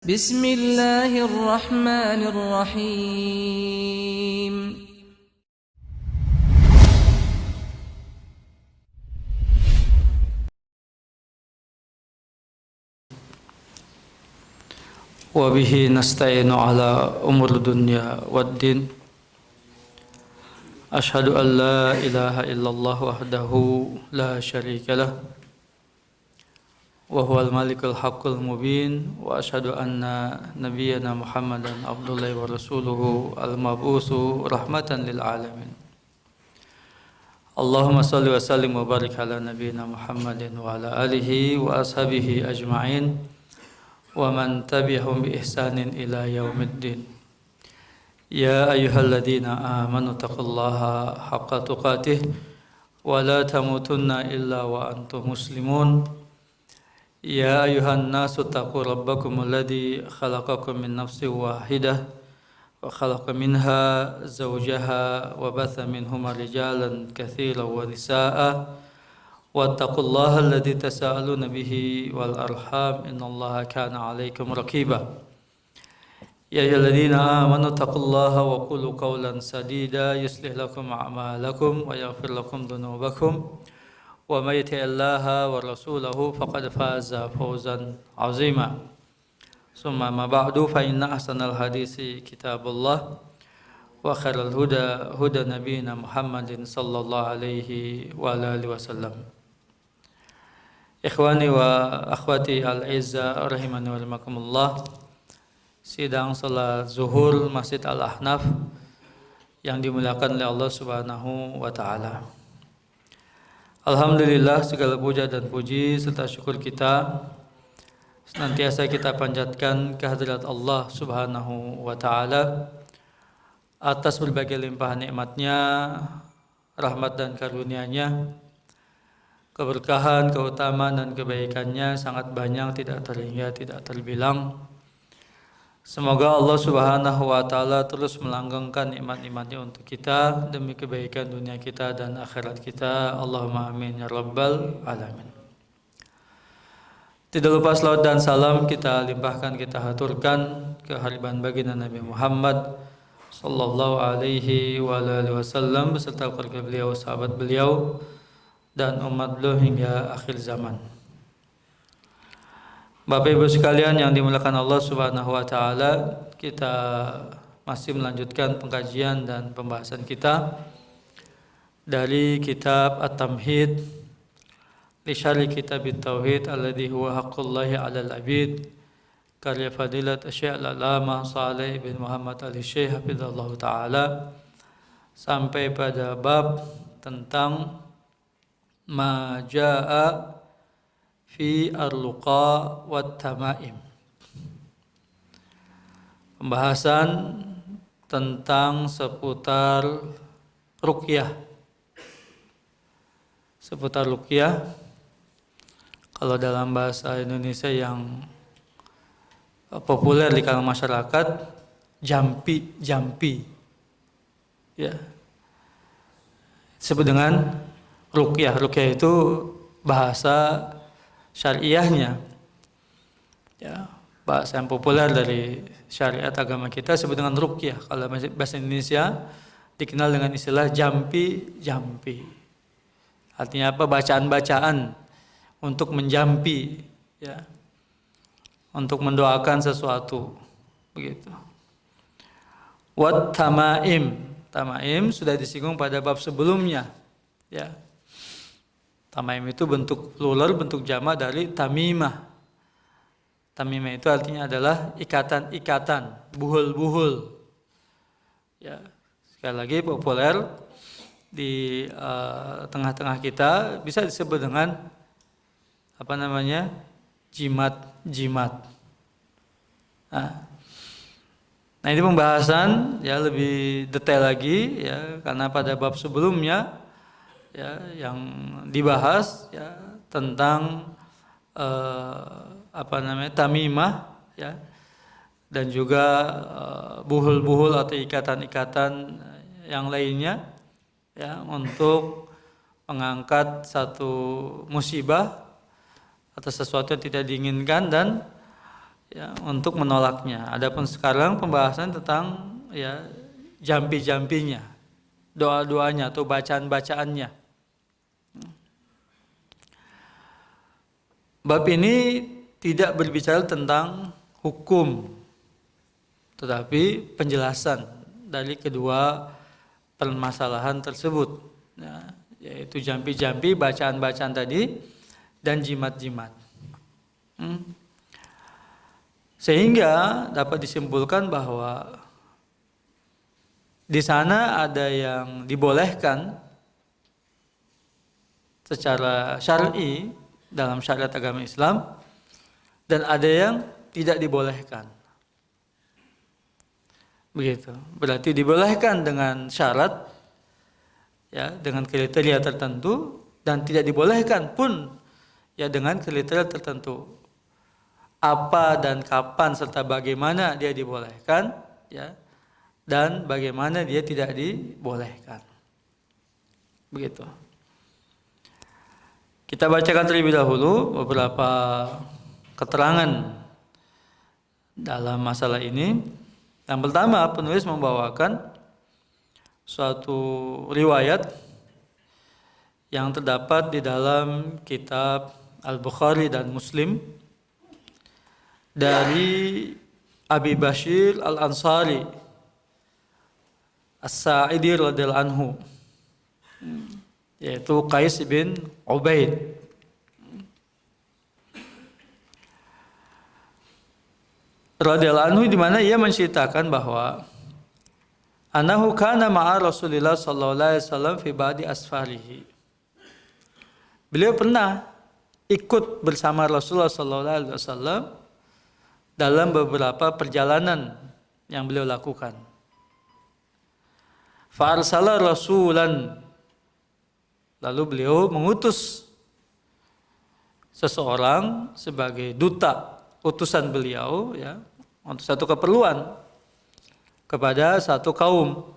Bismillahirrahmanirrahim. Wa bihi nasta'inu ala umur dunya waddin. Ashhadu an la ilaha illallah wahdahu la syarika lah wa huwal malikul haqqul mubin wa ashhadu anna nabiyyana Muhammadan abdullahi wa rasuluhu al-mab'utsu rahmatan lil alamin. Allahumma salli wa sallim wa barik ala nabiyyina Muhammadin wa ala alihi wa ashabihi ajma'in wa man tabi'ahum bi ihsanin ila yaumiddin. Ya ayyuhalladzina amanu taqullaha haqqa tuqatih wa la tamutunna illa wa antum muslimun. Ya ayyuhan nasu taqu rabbakum alladzi khalaqakum min nafsin wahidah wa khalaqa minha zawjaha wa batha minhuma rijalan katsiran wa nisaa'a wattaqullaha alladzi tasaaluna bihi wal arham innallaha kana 'alaikum raqiba. Ya ayyuhalladzina amanu taqullaha wa qulu qawlan sadida yuslih lakum a'malakum wa yaghfir lakum dhunubakum wa may yuti'illaha wa rasulahu faqad faza fawzan 'azima. Summa ma ba'du fa inna ahsanal hadisi kitabullah wa khairal huda huda nabiyyina Muhammadin sallallahu alaihi wa alihi wasallam. Ikhwani wa akhwati al-izza rahimani wa rahimakumullah. Sidang salat zuhur Masjid Al-Ahnaf yang dimuliakan oleh Allah Subhanahu wa taala. Alhamdulillah, segala puja dan puji serta syukur kita senantiasa kita panjatkan kehadirat Allah Subhanahu wa taala atas berbagai limpahan nikmat-Nya, rahmat dan karunia-Nya. Keberkahan, keutamaan dan kebaikan-Nya sangat banyak, tidak terhingga, tidak terbilang. Semoga Allah Subhanahu wa taala terus melanggengkan nikmat-nikmat-Nya untuk kita demi kebaikan dunia kita dan akhirat kita. Allahumma amin ya rabbal alamin. Tidak lupa salawat dan salam kita limpahkan, kita haturkan ke hariban baginda Nabi Muhammad sallallahu alaihi wa alihi wasallam beserta keluarga beliau, sahabat beliau dan umat beliau hingga akhir zaman. Bapak Ibu sekalian yang dimuliakan Allah Subhanahu wa taala, kita masih melanjutkan pengkajian dan pembahasan kita dari kitab At-Tamhid li syarhi kitab At-Tauhid alladzi huwa haqqullahi 'alal 'abid karya Fadilat Syekh Al-Allamah Shalih bin Muhammad Al-Syekh hafizallahu taala sampai pada bab tentang ma jaa fi ar-ruqa wat tamaim. Pembahasan tentang seputar ruqyah. Seputar ruqyah, kalau dalam bahasa Indonesia yang populer di kalangan masyarakat, jampi. Ya. Disebut dengan ruqyah. Ruqyah itu bahasa syariahnya, ya, bahasa yang populer dari syariat agama kita sebut dengan ruqyah. Kalau bahasa Indonesia dikenal dengan istilah jampi. Artinya apa? Bacaan-bacaan untuk menjampi, ya, untuk mendoakan sesuatu, begitu. Wat tamaim, tamaim sudah disinggung pada bab sebelumnya, ya. Tamaim itu bentuk plural, bentuk jamak dari tamimah. Tamimah itu artinya adalah ikatan-ikatan, buhul-buhul. Ya, sekali lagi populer di tengah-tengah kita, bisa disebut dengan apa namanya? Jimat. Nah, ini pembahasan ya lebih detail lagi, ya, karena pada bab sebelumnya, ya, yang dibahas, ya, tentang tamimah, ya, dan juga buhul-buhul atau ikatan-ikatan yang lainnya, ya, untuk mengangkat satu musibah atau sesuatu yang tidak diinginkan dan ya untuk menolaknya. Adapun sekarang pembahasan tentang ya jampi-jampinya, doa-doanya atau bacaan-bacaannya. Bab ini tidak berbicara tentang hukum, tetapi penjelasan dari kedua permasalahan tersebut, ya, yaitu jampi-jampi, bacaan-bacaan tadi, dan jimat-jimat. Sehingga dapat disimpulkan bahwa di sana ada yang dibolehkan secara syar'i dalam syariat agama Islam, dan ada yang tidak dibolehkan. Begitu. Berarti dibolehkan dengan syarat, ya, dengan kriteria tertentu, dan tidak dibolehkan pun ya dengan kriteria tertentu. Apa dan kapan serta bagaimana dia dibolehkan, ya, dan bagaimana dia tidak dibolehkan. Begitu. Kita bacakan terlebih dahulu beberapa keterangan dalam masalah ini. Yang pertama, penulis membawakan suatu riwayat yang terdapat di dalam kitab Al-Bukhari dan Muslim dari Abi Bashir Al-Ansari As-Sa'idi radhiyallahu anhu, yaitu Qais bin Ubaid. Radhiyallahu anhu, di mana ia menceritakan bahwa annahu kana ma'a Rasulillah sallallahu alaihi wasallam fi ba'di asfarihi. Beliau pernah ikut bersama Rasulullah sallallahu alaihi wasallam dalam beberapa perjalanan yang beliau lakukan. Fa arsala rasulan, lalu beliau mengutus seseorang sebagai duta, utusan beliau, ya, untuk satu keperluan kepada satu kaum,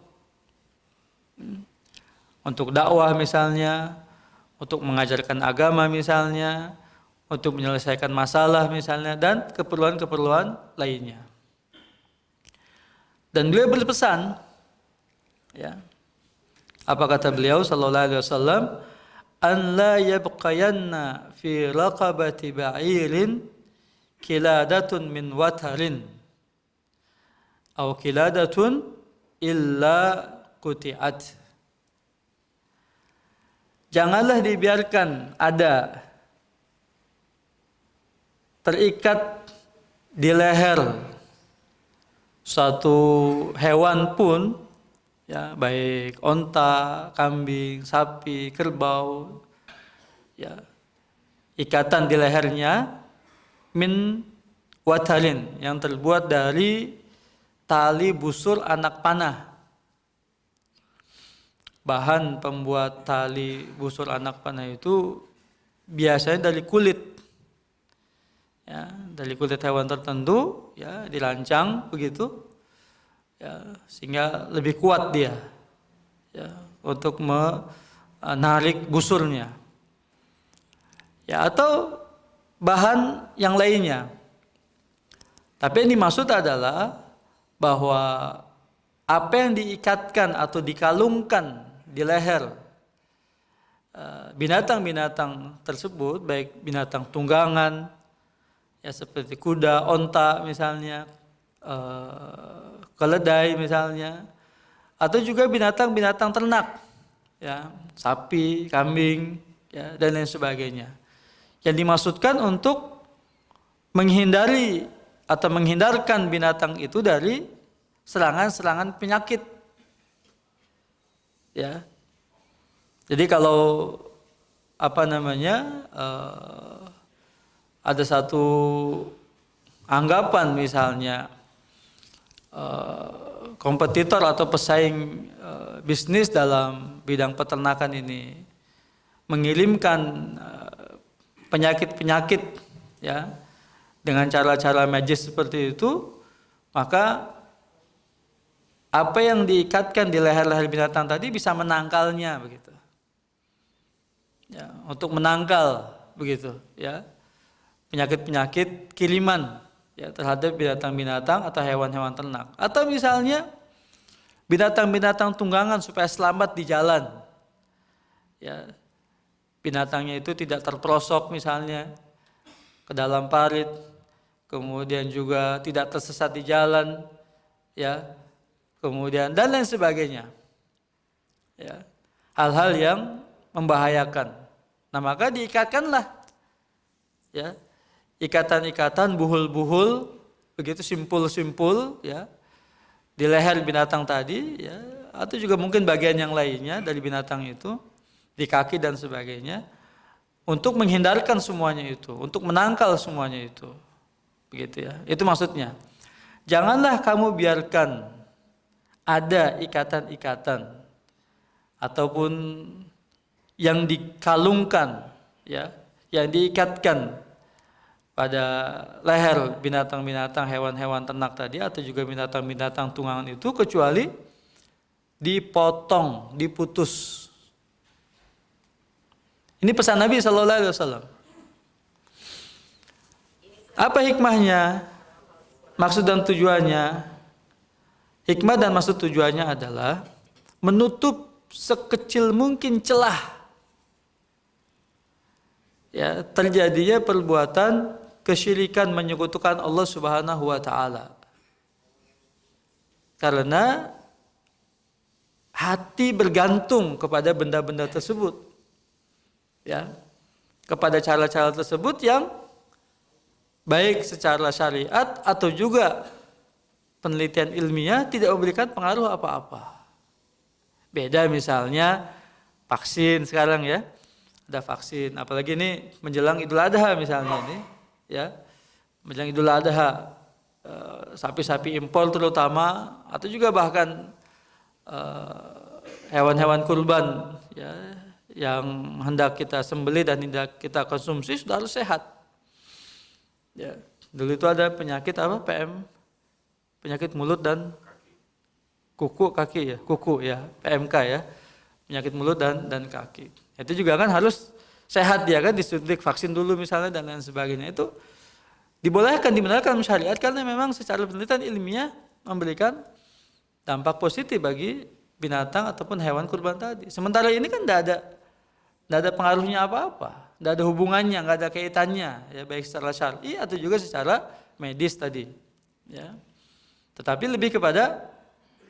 untuk dakwah misalnya, untuk mengajarkan agama misalnya, untuk menyelesaikan masalah misalnya, dan keperluan-keperluan lainnya. Dan beliau berpesan, ya, apa kata beliau sallallahu alaihi wasallam, an la yabqayanna fi raqabati ba'irin kiladatun min watarin atau kiladatun illa quti'at. Janganlah dibiarkan ada terikat di leher suatu hewan pun, ya, baik onta, kambing, sapi, kerbau, ya, ikatan di lehernya min watarin, yang terbuat dari tali busur anak panah. Bahan pembuat tali busur anak panah itu biasanya dari kulit, ya, dari kulit hewan tertentu, ya, dirancang begitu, ya, sehingga lebih kuat dia, ya, untuk menarik busurnya, ya, atau bahan yang lainnya. Tapi yang dimaksud adalah bahwa apa yang diikatkan atau dikalungkan di leher binatang-binatang tersebut, baik binatang tunggangan, ya, seperti kuda, onta misalnya, keledai misalnya, atau juga binatang-binatang ternak, ya, sapi, kambing, ya, dan lain sebagainya, yang dimaksudkan untuk menghindari atau menghindarkan binatang itu dari serangan-serangan penyakit, ya. Jadi kalau ada satu anggapan misalnya kompetitor atau pesaing bisnis dalam bidang peternakan ini mengirimkan penyakit-penyakit, ya, dengan cara-cara magis seperti itu, maka apa yang diikatkan di leher-leher binatang tadi bisa menangkalnya, begitu, ya, untuk menangkal begitu, ya, penyakit-penyakit kiriman ya terhadap binatang-binatang atau hewan-hewan ternak. Atau misalnya binatang-binatang tunggangan supaya selamat di jalan. Ya, binatangnya itu tidak terperosok misalnya ke dalam parit, kemudian juga tidak tersesat di jalan, ya, kemudian dan lain sebagainya. Ya, hal-hal yang membahayakan. Nah, maka diikatkanlah, ya, ikatan-ikatan buhul-buhul, begitu simpul-simpul, ya, di leher binatang tadi, ya, atau juga mungkin bagian yang lainnya dari binatang itu, di kaki dan sebagainya, untuk menghindarkan semuanya itu, untuk menangkal semuanya itu, begitu ya. Itu maksudnya. Janganlah kamu biarkan ada ikatan-ikatan ataupun yang dikalungkan, ya, yang diikatkan pada leher binatang-binatang, hewan-hewan ternak tadi atau juga binatang-binatang tunggangan itu kecuali dipotong, diputus. Ini pesan Nabi Sallallahu Alaihi Wasallam. Apa hikmahnya? Maksud dan tujuannya? Hikmah dan maksud tujuannya adalah menutup sekecil mungkin celah, ya, terjadinya perbuatan kesyirikan menyekutukan Allah Subhanahu wa taala. Karena hati bergantung kepada benda-benda tersebut. Ya, kepada cara-cara tersebut yang baik secara syariat atau juga penelitian ilmiah tidak memberikan pengaruh apa-apa. Beda misalnya vaksin sekarang, ya, ada vaksin, apalagi ini menjelang Idul Adha misalnya ini, ya, menjelang Idul Adha, sapi-sapi impor terutama atau juga bahkan hewan-hewan kurban, ya, yang hendak kita sembelih dan hendak kita konsumsi sudah harus sehat. Ya, dulu itu ada penyakit apa? Penyakit mulut dan kaki, ya, kuku, ya, PMK, ya, penyakit mulut dan kaki. Itu juga kan harus sehat, ya kan, disuntik vaksin dulu misalnya dan lain sebagainya. Itu dibolehkan, dibenarkan syariat karena memang secara penelitian ilmiah memberikan dampak positif bagi binatang ataupun hewan kurban tadi. Sementara ini kan tidak ada pengaruhnya apa-apa, tidak ada hubungannya, nggak ada kaitannya, ya, baik secara syar'i atau juga secara medis tadi, ya. Tetapi lebih kepada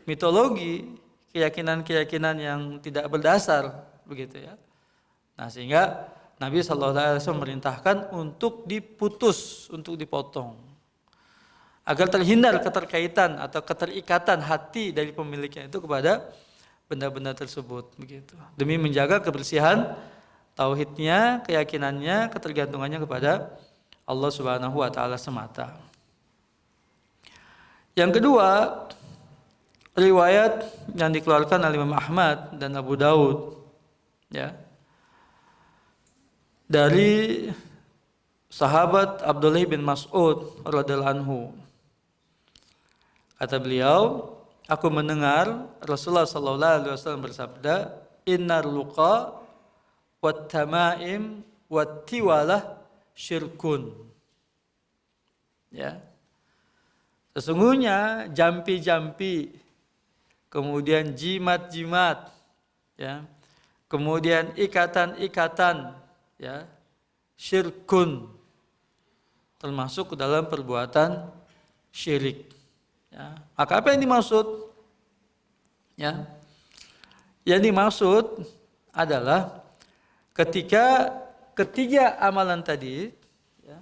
mitologi, keyakinan-keyakinan yang tidak berdasar, begitu ya. Nah, sehingga Nabi SAW memerintahkan untuk diputus, untuk dipotong, agar terhindar keterkaitan atau keterikatan hati dari pemiliknya itu kepada benda-benda tersebut, begitu. Demi menjaga kebersihan tauhidnya, keyakinannya, ketergantungannya kepada Allah Subhanahu wa taala semata. Yang kedua, riwayat yang dikeluarkan oleh Imam Ahmad dan Abu Daud, ya, dari sahabat Abdullah bin Mas'ud radhiyallahu anhu. Kata beliau, aku mendengar Rasulullah sallallahu alaihi wasallam bersabda, "Innar luqa wat tamaim wat tiwalah syirkun." Ya. Sesungguhnya jampi-jampi, kemudian jimat-jimat, ya, kemudian ikatan-ikatan, ya, syirkun, termasuk ke dalam perbuatan syirik. Ya. Maka apa yang dimaksud? Ya, yang dimaksud adalah ketika ketiga amalan tadi, ya,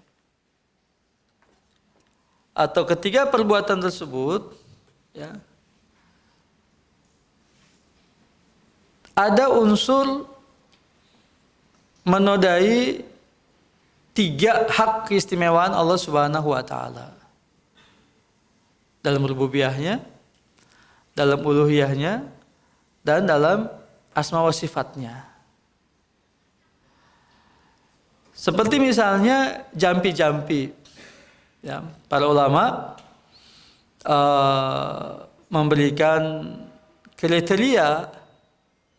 atau ketiga perbuatan tersebut, ya, ada unsur menodai tiga hak keistimewaan Allah Subhanahu wa taala. Dalam rububiyahnya, dalam uluhiyahnya, dan dalam asma wa sifatnya. Seperti misalnya jampi-jampi, ya, para ulama memberikan kriteria,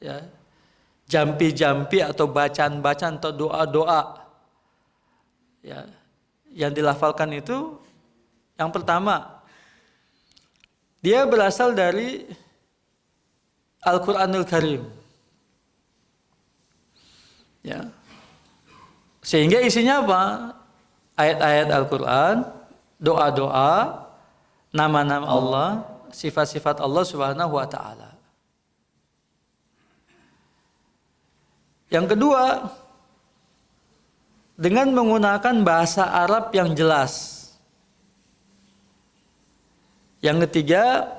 ya, jampi-jampi atau bacaan-bacaan atau doa-doa, ya, yang dilafalkan itu Yang pertama, dia berasal dari Al-Qur'anul Karim. Ya. Sehingga isinya apa? Ayat-ayat Al-Qur'an, doa-doa, nama-nama Allah, sifat-sifat Allah Subhanahu wa taala. Yang kedua, dengan menggunakan bahasa Arab yang jelas. Yang ketiga,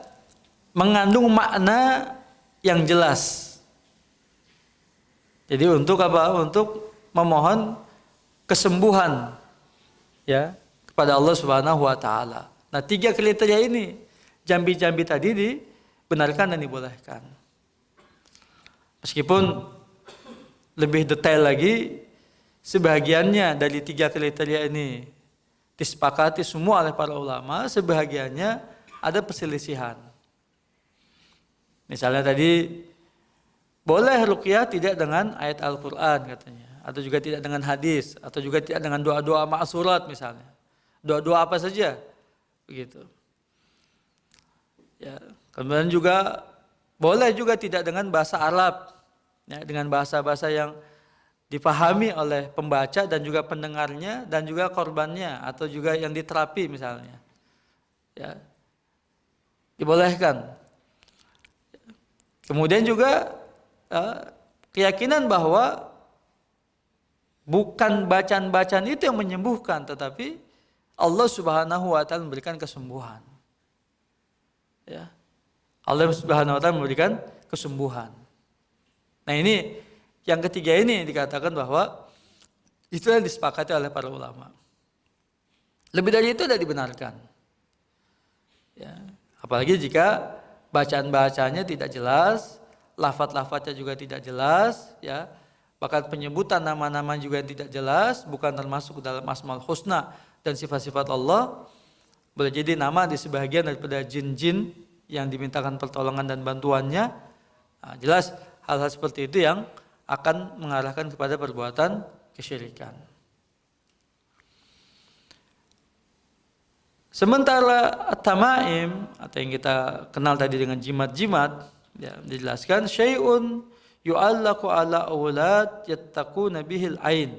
mengandung makna yang jelas. Jadi untuk apa? Untuk memohon kesembuhan ya kepada Allah Subhanahu wa taala. Nah, 3 kriteria ini, jambi-jambi tadi dibenarkan dan dibolehkan. Meskipun lebih detail lagi, sebahagiannya dari 3 kriteria ini disepakati semua oleh para ulama, sebahagiannya ada perselisihan. Misalnya tadi, boleh ruqyah tidak dengan ayat Al-Quran katanya, atau juga tidak dengan hadis, atau juga tidak dengan doa-doa ma'surat misalnya. Doa-doa apa saja, begitu. Ya, kemudian juga boleh juga tidak dengan bahasa Arab, ya, dengan bahasa-bahasa yang dipahami oleh pembaca dan juga pendengarnya dan juga korbannya atau juga yang diterapi misalnya. Ya, dibolehkan. Kemudian juga keyakinan bahwa bukan bacaan-bacaan itu yang menyembuhkan, tetapi Allah Subhanahu wa taala memberikan kesembuhan. Ya. Allah Subhanahu wa taala memberikan kesembuhan. Nah, ini yang ketiga ini dikatakan bahwa itu yang disepakati oleh para ulama. Lebih dari itu tidak dibenarkan. Ya. Apalagi jika bacaan-bacaannya tidak jelas, lafaz-lafaznya juga tidak jelas, ya. Bahkan penyebutan nama-nama juga yang tidak jelas, bukan termasuk dalam Asmaul Husna dan sifat-sifat Allah. Boleh jadi nama di sebagian daripada jin-jin yang dimintakan pertolongan dan bantuannya. Nah, jelas hal-hal seperti itu yang akan mengarahkan kepada perbuatan kesyirikan. Sementara at-tamaim atau yang kita kenal tadi dengan jimat-jimat, ya, dijelaskan syai'un yu'allaqu ala awlad yattaquna bihil ain.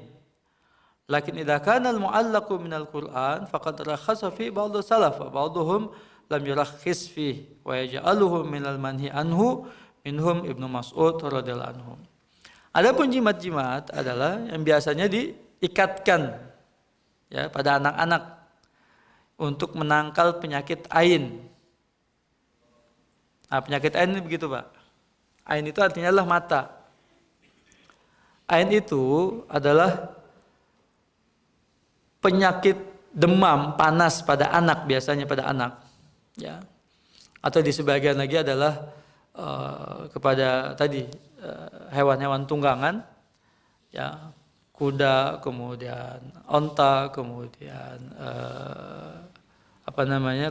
Lakin idza kana al-mu'allaqu minal Qur'an faqad rakhasa fi ba'd salaf wa ba'dhum lam yurakhis fi wa yaj'aluhu minal manhi anhu minhum Ibnu Mas'ud radhiyallahu anhu. Adapun jimat-jimat adalah yang biasanya diikatkan ya pada anak-anak untuk menangkal penyakit ain. Nah, penyakit ain ini begitu, Pak. Ain itu artinya adalah mata. Ain itu adalah penyakit demam panas pada anak, biasanya pada anak, ya. Atau di sebagian lagi adalah kepada tadi hewan-hewan tunggangan, ya, kuda, kemudian onta, kemudian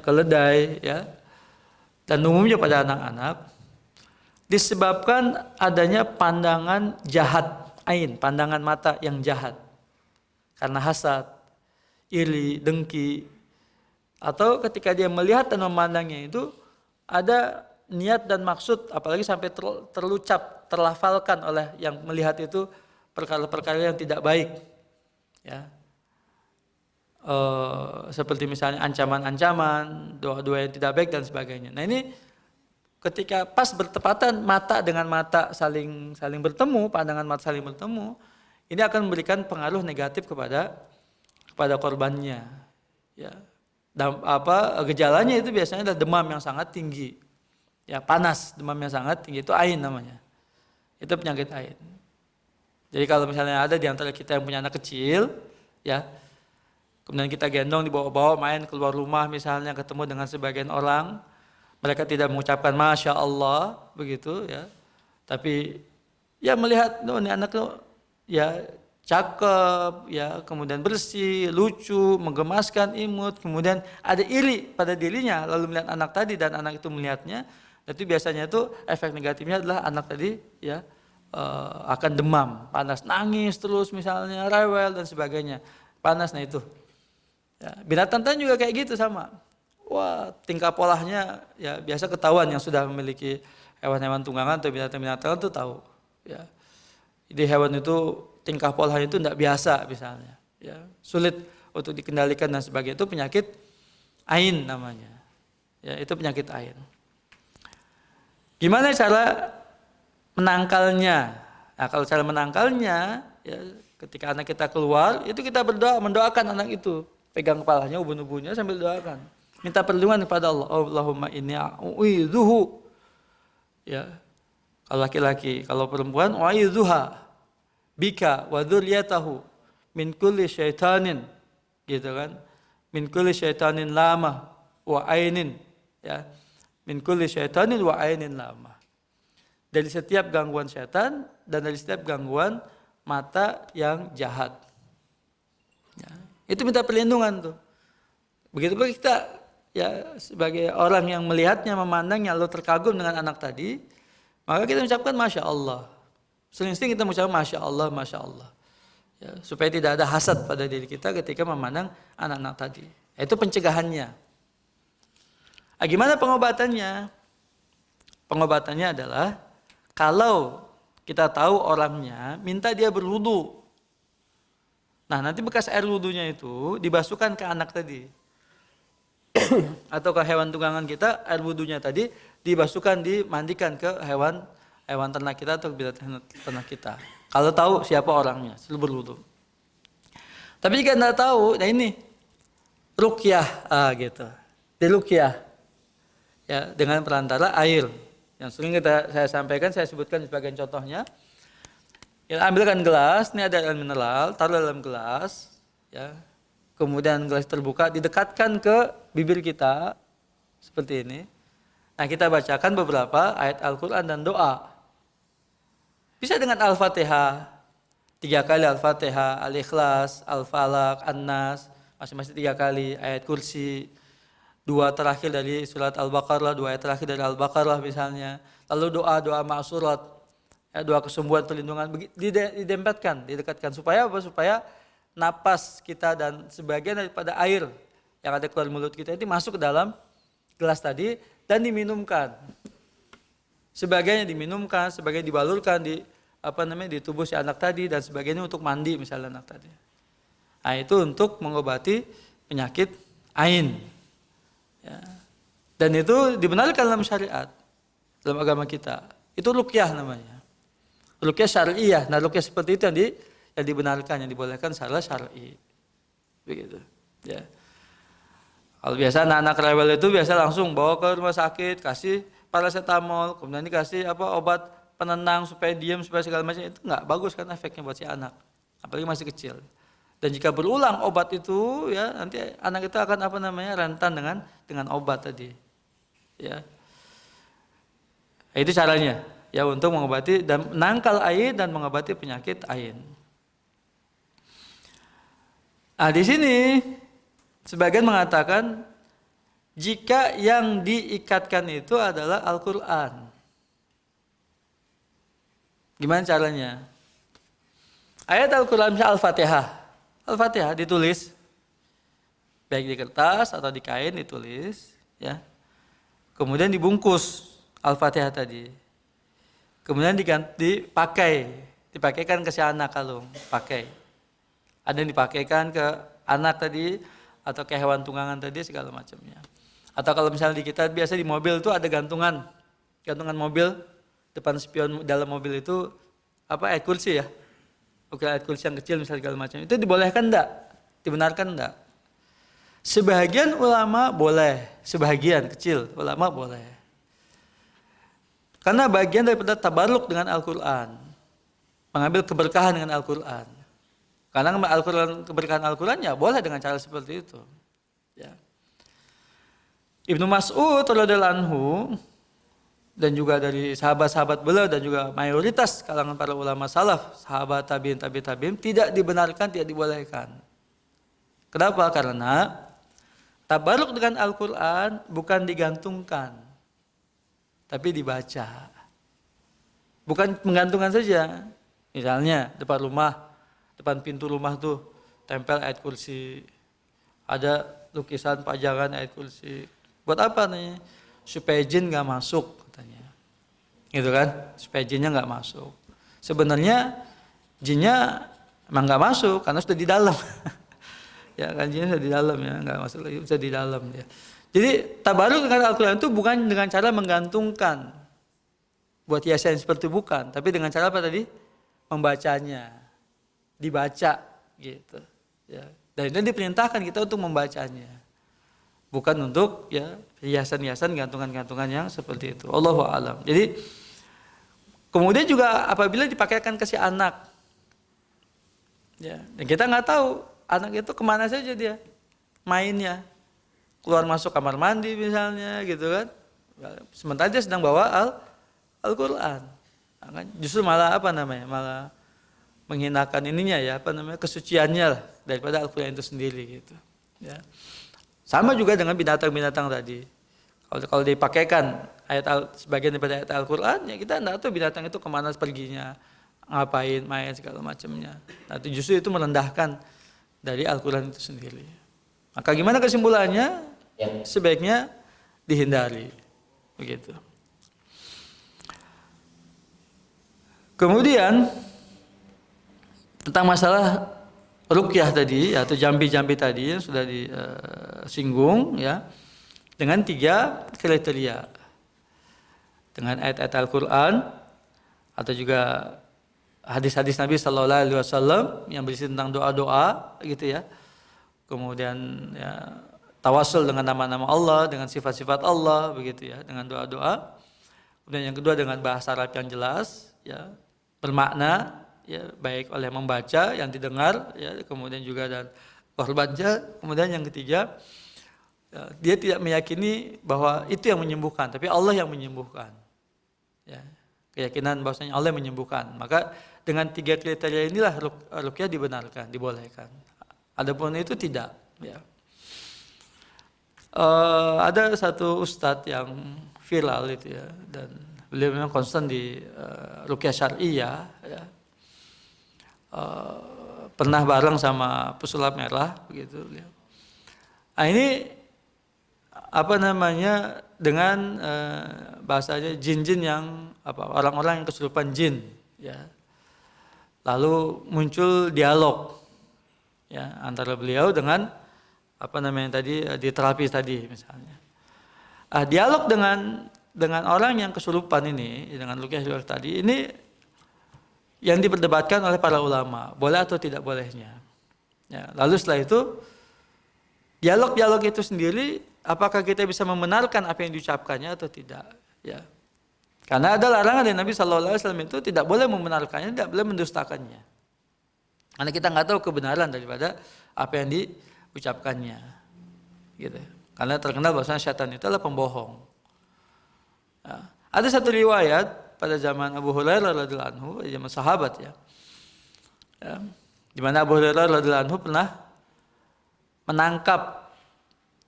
keledai, ya, dan umumnya pada anak-anak, disebabkan adanya pandangan jahat ain, pandangan mata yang jahat, karena hasad, iri, dengki, atau ketika dia melihat dan memandangnya itu ada niat dan maksud, apalagi sampai terlucap, terlafalkan oleh yang melihat itu perkara-perkara yang tidak baik, ya, seperti misalnya ancaman-ancaman, doa-doa yang tidak baik dan sebagainya. Nah, ini ketika pas bertepatan mata dengan mata saling bertemu, pandangan mata saling bertemu, ini akan memberikan pengaruh negatif kepada korbannya, ya. Dan gejalanya itu biasanya adalah demam yang sangat tinggi, ya, panas, demam yang sangat tinggi, itu ain namanya, itu penyakit ain. Jadi kalau misalnya ada di antara kita yang punya anak kecil, ya, kemudian kita gendong dibawa-bawa main keluar rumah misalnya, ketemu dengan sebagian orang, mereka tidak mengucapkan Masya Allah begitu, ya, tapi ya melihat ini anak ya cakep, ya, kemudian bersih, lucu, menggemaskan, imut, kemudian ada iri pada dirinya, lalu melihat anak tadi dan anak itu melihatnya, itu biasanya itu efek negatifnya adalah anak tadi, ya, akan demam, panas, nangis terus misalnya, rewel dan sebagainya, panas. Nah itu, ya, binatang tadi juga kayak gitu sama, wah tingkah polanya ya biasa ketahuan yang sudah memiliki hewan-hewan tunggangan atau binatang-binatang itu tahu. Ya, jadi hewan itu tingkah polanya itu tidak biasa misalnya. Ya, sulit untuk dikendalikan dan sebagainya, itu penyakit ain namanya. Ya, itu penyakit ain. Gimana cara menangkalnya? Nah, kalau cara menangkalnya, ya, ketika anak kita keluar, itu kita berdoa, mendoakan anak itu, pegang kepalanya, ubun-ubunnya sambil doakan, minta perlindungan kepada Allah. Allahumma inni a'udzuhu. Ya, kalau laki-laki, kalau perempuan, wa'idzuha bika wa dzurriyyatahu min kulli syaitanin, gitu kan? Min kulli syaitanin lama wa ainin, ya. Min kulli syaitanin wa ainin lama. Dari setiap gangguan setan dan dari setiap gangguan mata yang jahat. Ya, itu minta perlindungan tuh. Begitu pula kita ya sebagai orang yang melihatnya, memandangnya, lalu terkagum dengan anak tadi, maka kita mengucapkan Masya Allah. Sering-sering kita mengucapkan Masya Allah, Masya Allah. Ya, supaya tidak ada hasad pada diri kita ketika memandang anak-anak tadi. Itu pencegahannya. Nah, gimana pengobatannya? Pengobatannya adalah kalau kita tahu orangnya, minta dia berwudu. Nah, nanti bekas air wudunya itu dibasuhkan ke anak tadi. Atau ke hewan tunggangan kita, air wudunya tadi dibasuhkan, dimandikan ke hewan ternak kita atau binatang ternak kita. Kalau tahu siapa orangnya, selalu berwudu. Tapi jika tidak tahu, nah ini ruqyah, gitu. Diruqyah, ya, dengan perantara air. Yang sering saya sampaikan, saya sebutkan sebagai contohnya. Ya, ambilkan gelas, ini ada air mineral, taruh dalam gelas, ya. Kemudian gelas terbuka, didekatkan ke bibir kita seperti ini. Nah, kita bacakan beberapa ayat Al-Quran dan doa. Bisa dengan Al-Fatihah, 3 kali Al-Fatihah, Al-Ikhlas, Al-Falaq, An-Nas, masing-masing 3 kali, ayat kursi, 2 terakhir dari surat Al-Baqarah, 2 ayat terakhir dari Al-Baqarah misalnya. Lalu doa-doa ma'surat, ya, doa kesembuhan, perlindungan, didempatkan, didekatkan. Supaya apa? Supaya napas kita dan sebagian daripada air yang ada keluar mulut kita itu masuk ke dalam gelas tadi dan diminumkan. Sebagiannya diminumkan, sebagian dibalurkan di di tubuh si anak tadi, dan sebagainya untuk mandi misalnya anak tadi. Nah, itu untuk mengobati penyakit ain. Ya. Dan itu dibenarkan dalam syariat, dalam agama kita. Itu ruqyah namanya. Ruqyah syar'iyah. Nah, ruqyah seperti itu yang dibenarkan, yang dibolehkan secara syar'i. Begitu. Ya. Kalau biasa anak-anak rewel itu biasa langsung bawa ke rumah sakit, kasih paracetamol, kemudian dikasih obat penenang supaya diam, supaya segala macam. Itu enggak bagus kan efeknya buat si anak. Apalagi masih kecil. Dan jika berulang obat itu, ya, nanti anak itu akan rentan dengan obat tadi. Ya. Itu caranya, ya, untuk mengobati dan menangkal ain dan mengobati penyakit ain. Nah, di sini sebagian mengatakan jika yang diikatkan itu adalah Al-Quran. Gimana caranya? Ayat Al-Quran misalnya Al-Fatihah. Al-Fatihah ditulis, baik di kertas atau di kain ditulis, ya. Kemudian dibungkus Al-Fatihah tadi. Kemudian dipakaikan ke si anak kalung, pakai. Ada yang dipakaikan ke anak tadi atau ke hewan tunggangan tadi segala macamnya. Atau kalau misalnya di kita biasa di mobil itu ada gantungan mobil, depan spion dalam mobil itu ayat kursi, ya. Oke, ayat kursi yang kecil misalnya segala macam. Itu dibolehkan enggak? Dibenarkan enggak? Sebagian ulama boleh, sebagian kecil ulama boleh. Karena bagian daripada tabarruk dengan Al-Quran, mengambil keberkahan dengan Al-Quran. Karena keberkahan Al-Quran ya boleh dengan cara seperti itu. Ya. Ibnu Mas'ud radhiyallahu anhu dan juga dari sahabat-sahabat beliau dan juga mayoritas kalangan para ulama salaf, sahabat tabi'in, tidak dibenarkan, tidak dibolehkan. Kenapa? Karena tabarruk dengan Al-Quran bukan digantungkan, tapi dibaca. Bukan menggantungkan saja. Misalnya depan pintu rumah tuh tempel ayat kursi. Ada lukisan pajangan ayat kursi. Buat apa nih? Supaya jin nggak masuk katanya. Gitu kan? Supaya jinnya nggak masuk. Sebenarnya jinnya emang nggak masuk karena sudah di dalam. Ya kan jinnya sudah di dalam ya, nggak masuk lagi, sudah di dalam ya. Jadi tabaruk dengan Al-Quran itu bukan dengan cara menggantungkan buat hiasan seperti, bukan, tapi dengan cara apa tadi? Membacanya, dibaca gitu. Ya. Dan itu diperintahkan kita untuk membacanya, bukan untuk ya hiasan-hiasan, gantungan-gantungan yang seperti itu. Allahu a'lam. Jadi kemudian juga apabila dipakaikan ke si anak, ya, dan kita nggak tahu anak itu kemana saja dia mainnya, keluar masuk kamar mandi misalnya gitu kan, sementara dia sedang bawa Al-Quran, justru malah malah menghinakan ininya ya, kesuciannya lah daripada Al-Quran itu sendiri gitu. Ya. Sama juga dengan binatang-binatang tadi. Kalau dipakaikan sebagian daripada ayat Al-Quran, ya kita tidak tahu binatang itu kemana perginya, ngapain, main segala macamnya. Nah, itu justru itu merendahkan dari Al-Quran itu sendiri. Maka gimana kesimpulannya? Sebaiknya dihindari, begitu. Kemudian tentang masalah ruqyah tadi atau jambi-jambi tadi yang sudah disinggung ya, dengan 3 kriteria, dengan ayat-ayat Al-Quran atau juga hadis-hadis Nabi Sallallahu Alaihi Wasallam yang berisi tentang doa-doa gitu ya, kemudian ya, tawasul dengan nama-nama Allah, dengan sifat-sifat Allah begitu ya, dengan doa-doa. Kemudian yang kedua dengan bahasa Arab yang jelas ya, bermakna ya, baik oleh membaca, yang didengar ya, kemudian juga dan korbannya. Kemudian yang ketiga ya, dia tidak meyakini bahwa itu yang menyembuhkan, tapi Allah yang menyembuhkan ya, keyakinan bahwasanya Allah yang menyembuhkan. Maka dengan 3 kriteria inilah ruqyah dibenarkan, dibolehkan. Adapun itu tidak ya. Ada satu ustadz yang viral itu ya, dan beliau memang konstan di ruqyah syar'iyah ya. Pernah bareng sama pesulap merah begitu beliau. Nah, ini dengan bahasanya jin-jin yang orang-orang yang kesurupan jin ya. Lalu muncul dialog ya antara beliau dengan di terapi tadi misalnya. Dialog dengan orang yang kesurupan ini, dengan ruqyah tadi ini yang diperdebatkan oleh para ulama, boleh atau tidak bolehnya. Ya, lalu setelah itu dialog itu sendiri, apakah kita bisa membenarkan apa yang diucapkannya atau tidak? Ya, karena ada larangan dari Nabi Sallallahu Alaihi Wasallam itu tidak boleh membenarkannya, tidak boleh mendustakannya. Karena kita nggak tahu kebenaran daripada apa yang diucapkannya, gitu. Karena terkenal bahwasanya syaitan itu adalah pembohong. Ya. Ada satu riwayat pada zaman Abu Hurairah radhiyallahu anhu, zaman sahabat ya, di mana Abu Hurairah radhiyallahu anhu pernah menangkap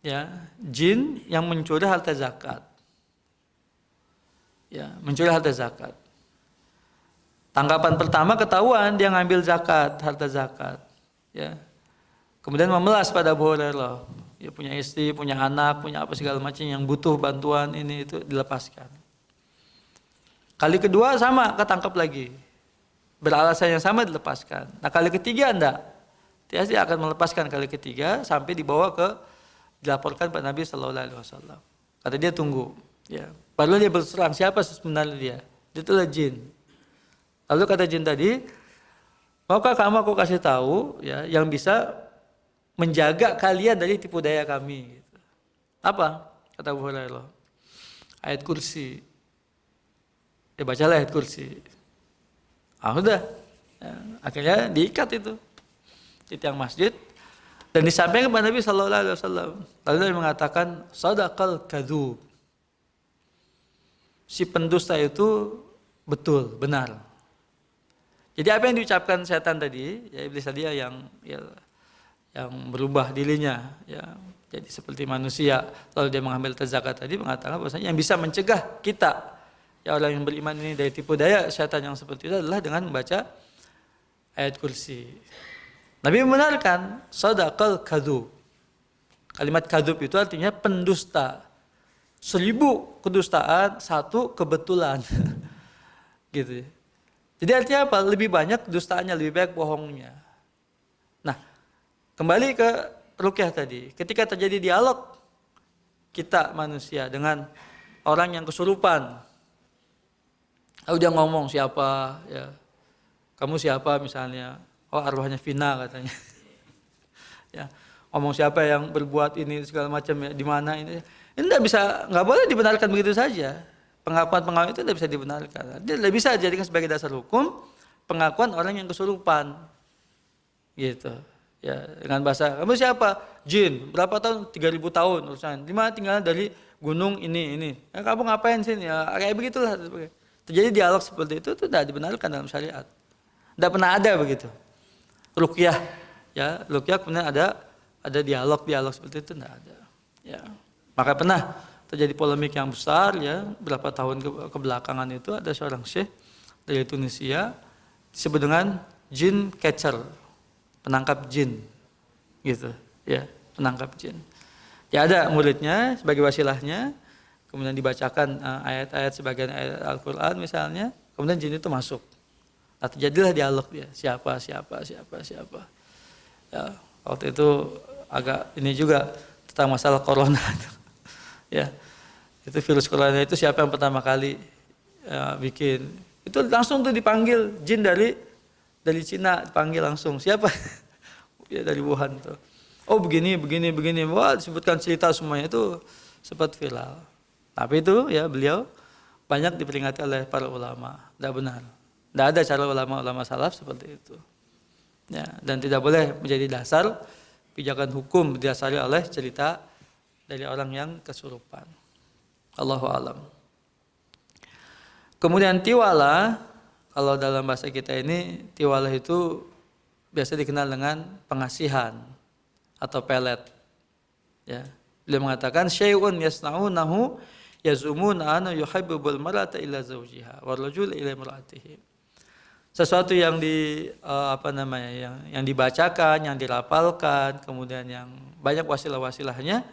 ya jin yang mencuri harta zakat. Ya, mencuri harta zakat. Tanggapan pertama ketahuan dia ngambil harta zakat. Ya. Kemudian memelas pada Abu Hurairah. Dia punya istri, punya anak, punya apa segala macam yang butuh bantuan ini itu dilepaskan. Kali kedua sama, ketangkap lagi. Beralasan yang sama dilepaskan. Nah kali ketiga enggak. Dia akan melepaskan kali ketiga sampai dilaporkan pada Nabi Sallallahu Alaihi Wasallam. Kata dia tunggu. Ya. Baru dia berserang siapa sebenarnya dia. Dia itulah jin. Lalu kata jin tadi, maukah kamu aku kasih tahu ya yang bisa menjaga kalian dari tipu daya kami. Gitu. Apa? Kata Abu Hurairah. Ayat kursi. Ya bacalah ayat kursi. Udah. Ya, akhirnya diikat itu di tiang masjid dan disampaikan kepada Nabi Sallallahu Alaihi Wasallam. Lalu dia mengatakan, sadaqal kadzub. Si pendusta itu betul, benar. Jadi apa yang diucapkan setan tadi, ya iblis tadi yang berubah dirinya ya jadi seperti manusia, lalu dia mengambil zakat tadi, mengatakan bahwasanya yang bisa mencegah kita ya orang yang beriman ini dari tipu daya setan yang seperti itu adalah dengan membaca ayat kursi. Nabi membenarkan sadaqal kadzub. Kalimat kadzub itu artinya pendusta. 1000 kedustaan, 1 kebetulan. Gitu. Jadi artinya apa? Lebih banyak dustaannya, lebih banyak bohongnya. Nah, kembali ke ruqyah tadi. Ketika terjadi dialog kita manusia dengan orang yang kesurupan. Lalu dia ngomong siapa, ya. Kamu siapa misalnya? Oh, arwahnya Vina katanya. Ya, ngomong siapa yang berbuat ini segala macam ya, di mana ini. Ini nggak boleh dibenarkan begitu saja. Pengakuan itu tidak bisa dibenarkan. Dia tidak bisa dijadikan sebagai dasar hukum pengakuan orang yang kesurupan. Gitu. Ya, dengan bahasa, kamu siapa? Jin. Berapa tahun? 3000 tahun urusan. Di mana tinggal dari gunung ini. Ya, kamu ngapain sini? Ya, kayak begitulah. Terjadi dialog seperti itu tidak dibenarkan dalam syariat. Tidak pernah ada begitu. Ruqyah, ya, ruqyah kemudian ada dialog seperti itu tidak ada. Ya. Maka pernah terjadi polemik yang besar ya, berapa tahun kebelakangan itu ada seorang syekh dari Tunisia disebut dengan jin catcher, penangkap jin. Gitu, ya, penangkap jin. Ya ada muridnya sebagai wasilahnya, kemudian dibacakan ayat-ayat sebagian ayat Al-Qur'an misalnya, kemudian jin itu masuk. Nah, terjadilah dialog dia, siapa. Ya, waktu itu agak ini juga tentang masalah corona. Ya, itu virus corona itu siapa yang pertama kali bikin? Itu langsung tuh dipanggil jin dari Cina, dipanggil langsung. Siapa? Ya dari Wuhan tuh. Oh begini. Wah, disebutkan cerita semuanya itu sempat viral. Tapi itu ya beliau banyak diperingati oleh para ulama. Tidak benar. Tidak ada cara ulama salaf seperti itu. Ya, dan tidak boleh menjadi dasar pijakan hukum didasari oleh cerita dari orang yang kesurupan. Allahu a'lam. Kemudian tiwala, kalau dalam bahasa kita ini tiwala itu biasa dikenal dengan pengasihan atau pelet. Ya, beliau mengatakan syai'un yasna'unahu yazumuna anna yuhibbul mar'ata ila zawjiha wal rajul ila imra'atihi. Sesuatu yang yang dibacakan, yang dirapalkan, kemudian yang banyak wasilah-wasilahnya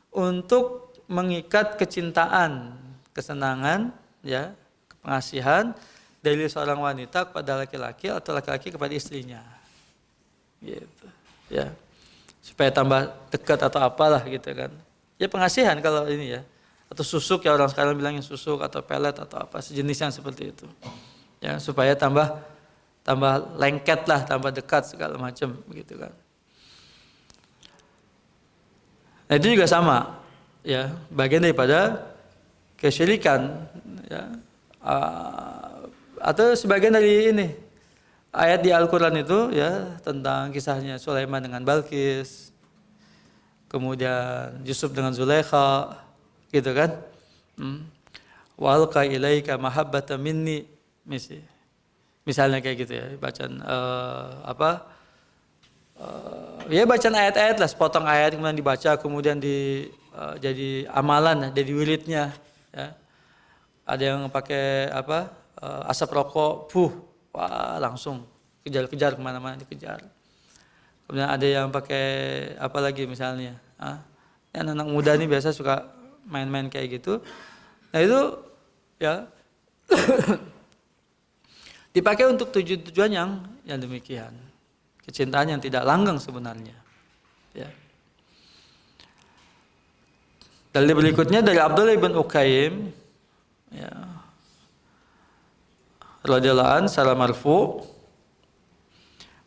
untuk mengikat kecintaan, kesenangan, ya, pengasihan dari seorang wanita kepada laki-laki atau laki-laki kepada istrinya, gitu, ya, supaya tambah dekat atau apalah gitu kan, ya pengasihan kalau ini ya, atau susuk ya orang sekarang bilangnya susuk atau pelet atau apa sejenisnya seperti itu, ya supaya tambah lengket lah, tambah dekat segala macam begitu kan. Nah itu juga sama, ya, bagian daripada kesyirikan, ya, atau sebagian dari ini ayat di Al-Quran itu ya tentang kisahnya Sulaiman dengan Balqis, kemudian Yusuf dengan Zulaikha, gitu kan? Wa alqa ilaika mahabbatan minni, misalnya kayak gitu ya, bacaan ya bacaan ayat-ayat lah, sepotong ayat kemudian dibaca, kemudian jadi amalan, jadi wiridnya. Ya. Ada yang pakai asap rokok, wah langsung kejar kemana-mana dikejar. Kemudian ada yang pakai apa lagi misalnya, anak-anak muda ini biasa suka main-main kayak gitu. Nah itu ya dipakai untuk tujuan yang demikian. Kecintaan yang tidak langgeng sebenarnya. Ya. Dalil berikutnya dari Abdullah bin Ukaim, ya, radhiyallahu anhu, secara marfu,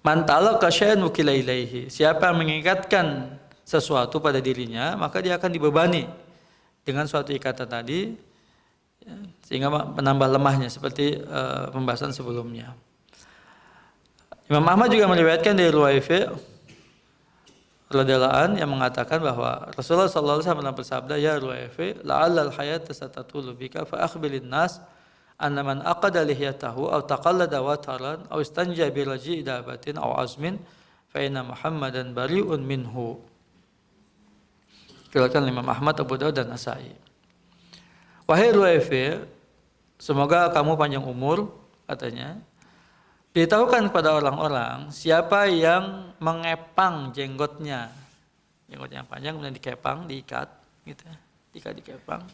man talaqa syai'an wukila ilaihi. Siapa yang mengikatkan sesuatu pada dirinya, maka dia akan dibebani dengan suatu ikatan tadi, ya, sehingga menambah lemahnya seperti pembahasan sebelumnya. Imam Ahmad juga meriwayatkan dari Ruwaifi radhiyallahu anhu yang mengatakan bahwa Rasulullah sallallahu alaihi wasallam bersabda, ya Ruwaifi, la'allal hayata satatulu bika fa akhbirin nas anna man aqada lihyatahu aw taqallada wataran aw istanja bi raji' dabatin aw azmin fa inna Muhammadan bari'un minhu. Diriwayatkan Imam Ahmad, Abu Dawud dan Nasa'i. Wahai Ruwaifi, semoga kamu panjang umur, katanya. Beritahukan kepada orang-orang siapa yang mengepang jenggotnya, jenggot yang panjang kemudian dikepang, diikat gitu ya. Dikepang.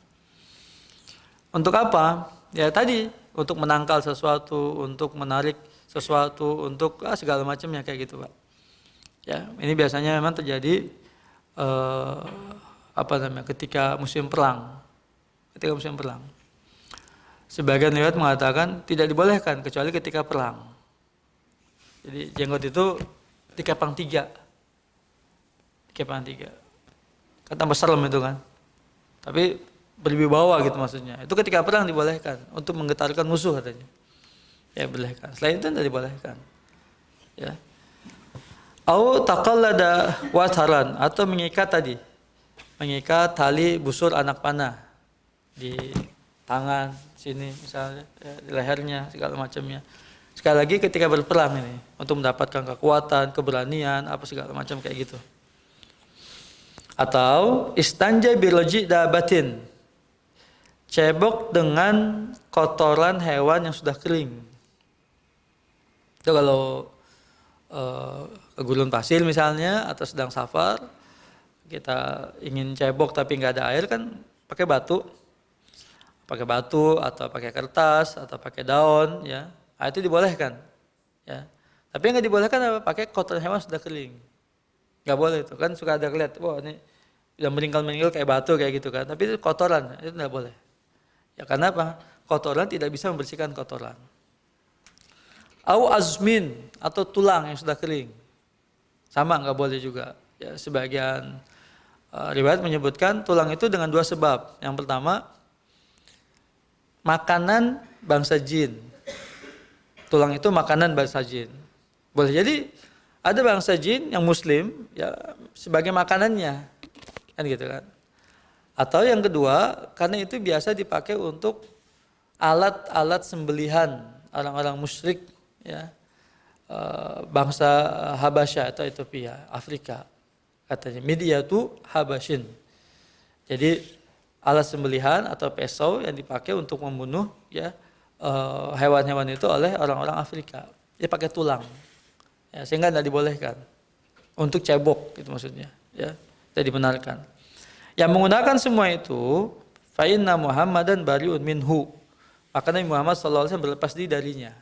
Untuk apa? Ya tadi, untuk menangkal sesuatu, untuk menarik sesuatu, untuk segala macamnya kayak gitu, Pak. Ya, ini biasanya memang terjadi ketika musim perang. Ketika musim perang. Sebagian riwayat mengatakan tidak dibolehkan kecuali ketika perang. Jadi jenggot itu dikepang 3. Dikepang 3. Kan tambah serem itu kan. Tapi berwibawa gitu maksudnya. Itu ketika perang dibolehkan untuk menggetarkan musuh katanya. Ya bolehkan. Selain itu tidak dibolehkan. Ya. Au taqallada watharan, atau mengikat tadi. Mengikat tali busur anak panah di tangan sini misalnya, ya, di lehernya segala macamnya. Sekali lagi ketika berperang ini untuk mendapatkan kekuatan, keberanian, apa segala macam kayak gitu. Atau istanja biroji dabatin, cebok dengan kotoran hewan yang sudah kering. Itu kalau ke gurun pasir misalnya atau sedang safar, kita ingin cebok tapi nggak ada air kan pakai batu atau pakai kertas atau pakai daun, ya, itu dibolehkan, ya. Tapi yang nggak dibolehkan apa? Pakai kotoran hewan sudah kering, nggak boleh itu kan, suka ada kelihatan, wah ini udah meninggal kayak batu kayak gitu kan, tapi itu kotoran, itu nggak boleh, ya karena apa? Kotoran tidak bisa membersihkan kotoran. Au azmin, atau tulang yang sudah kering, sama nggak boleh juga, ya. Sebagian riwayat menyebutkan tulang itu dengan 2 sebab. Yang pertama, makanan bangsa jin. Tulang itu makanan bangsa jin. Boleh jadi ada bangsa jin yang muslim, ya, sebagai makanannya, kan gitu kan. Atau yang kedua, karena itu biasa dipakai untuk alat-alat sembelihan orang-orang musyrik, ya, bangsa Habasyah atau Ethiopia, Afrika. Katanya Midyatu Habasyin. Jadi alat sembelihan atau pisau yang dipakai untuk membunuh, ya, hewan-hewan itu oleh orang-orang Afrika. Dia pakai tulang, ya, sehingga tidak dibolehkan untuk cebok, gitu maksudnya, ya, tidak dibenarkan. Yang menggunakan semua itu, fa inna Muhammadan bariun minhu, maka Nabi Muhammad SAW berlepas diri darinya.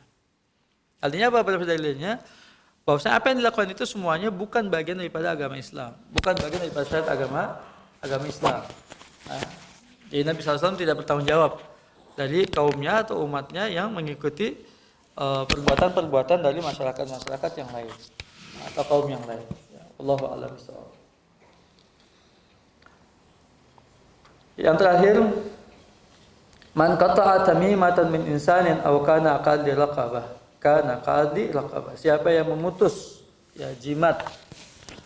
Artinya apa berlepas darinya? Bahwasanya apa yang dilakukan itu semuanya bukan bagian daripada agama Islam, bukan bagian daripada syariat agama Islam. Nah, jadi Nabi SAW tidak bertanggung jawab dari kaumnya atau umatnya yang mengikuti perbuatan-perbuatan dari masyarakat yang lain atau kaum yang lain. Ya, Allahu a'lam bishawab. Yang terakhir, man qata'a tamimatan min insanin aw kana qadi raqabah, kana qadi raqabah. Siapa yang memutus, ya, jimat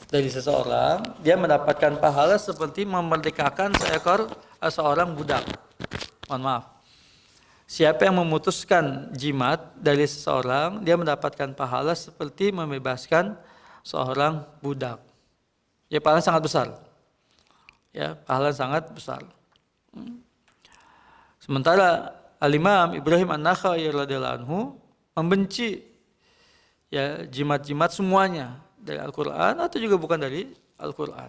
dari seseorang, dia mendapatkan pahala seperti memerdekakan seorang budak. Mohon maaf. Siapa yang memutuskan jimat dari seseorang, dia mendapatkan pahala seperti membebaskan seorang budak. Ya, pahala sangat besar. Ya, pahala sangat besar. Sementara Al-Imam Ibrahim An-Nakhai radhiyallahu anhu membenci, ya, jimat-jimat semuanya dari Al-Quran atau juga bukan dari Al-Quran.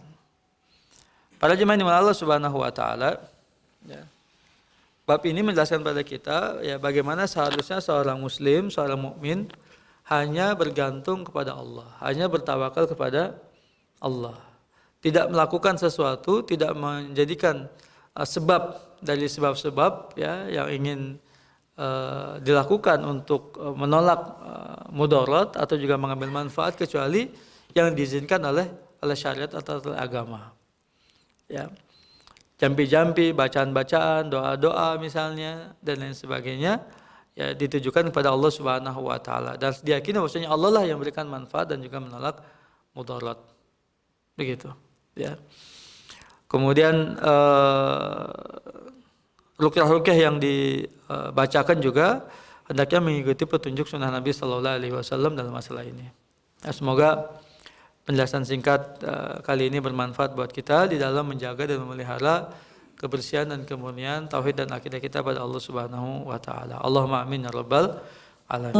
Para jemaah yang Allah Subhanahu wa taala, ya, bab ini menjelaskan pada kita, ya, bagaimana seharusnya seorang muslim, seorang mukmin hanya bergantung kepada Allah, hanya bertawakal kepada Allah. Tidak melakukan sesuatu, tidak menjadikan sebab dari sebab-sebab, ya, yang ingin dilakukan untuk menolak mudarat atau juga mengambil manfaat kecuali yang diizinkan oleh syariat atau agama. Ya. Jampi-jampi, bacaan-bacaan, doa-doa misalnya dan lain sebagainya, ya, ditujukan kepada Allah Subhanahu wa taala dan diyakini bahwasanya Allah lah yang memberikan manfaat dan juga menolak mudarat. Begitu, ya. Kemudian ruqyah-ruqyah yang dibacakan juga hendaknya mengikuti petunjuk sunnah Nabi Sallallahu Alaihi Wasallam dalam masalah ini. Ya, semoga penjelasan singkat kali ini bermanfaat buat kita di dalam menjaga dan memelihara kebersihan dan kemurnian tauhid dan akidah kita pada Allah Subhanahu wa taala. Allahumma amin ya rabbal alamin.